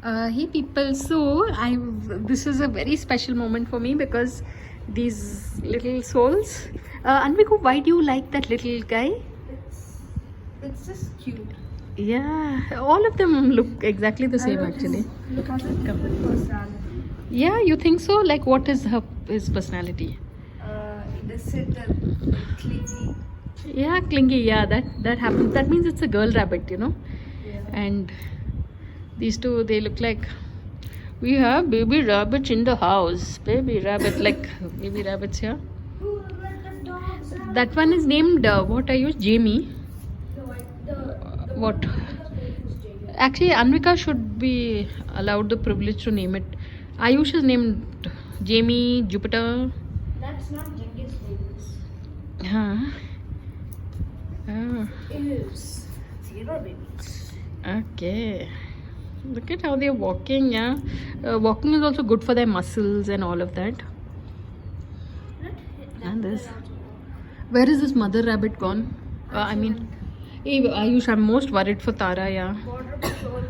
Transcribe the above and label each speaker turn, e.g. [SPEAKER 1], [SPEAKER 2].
[SPEAKER 1] Hey people, so this is a very special moment for me because these little souls. Anviku, why do you like that little guy?
[SPEAKER 2] It's just cute.
[SPEAKER 1] Yeah, all of them look exactly the same actually.
[SPEAKER 2] Look at his personality.
[SPEAKER 1] Yeah, you think so? Like, what is his personality?
[SPEAKER 2] They said that clingy.
[SPEAKER 1] Yeah, clingy. Yeah, that happens. That means it's a girl rabbit, you know.
[SPEAKER 2] Yeah.
[SPEAKER 1] And these two, they look like we have baby rabbits in the house. Baby rabbit, like baby rabbits here.
[SPEAKER 2] Who let the dogs out?
[SPEAKER 1] That one is named what I use, Jamie. What? Actually, Anvika should be allowed the privilege to name it. Ayush is named Jamie, Jupiter.
[SPEAKER 2] That's not Genghis babies.
[SPEAKER 1] Huh. Oh,
[SPEAKER 2] It is zero babies.
[SPEAKER 1] okay. Look at how they're walking, yeah. Walking is also good for their muscles and all of that. And this. Where is this mother rabbit gone? I mean, Ayush, I'm most worried for Tara, yeah.
[SPEAKER 2] Border patrol.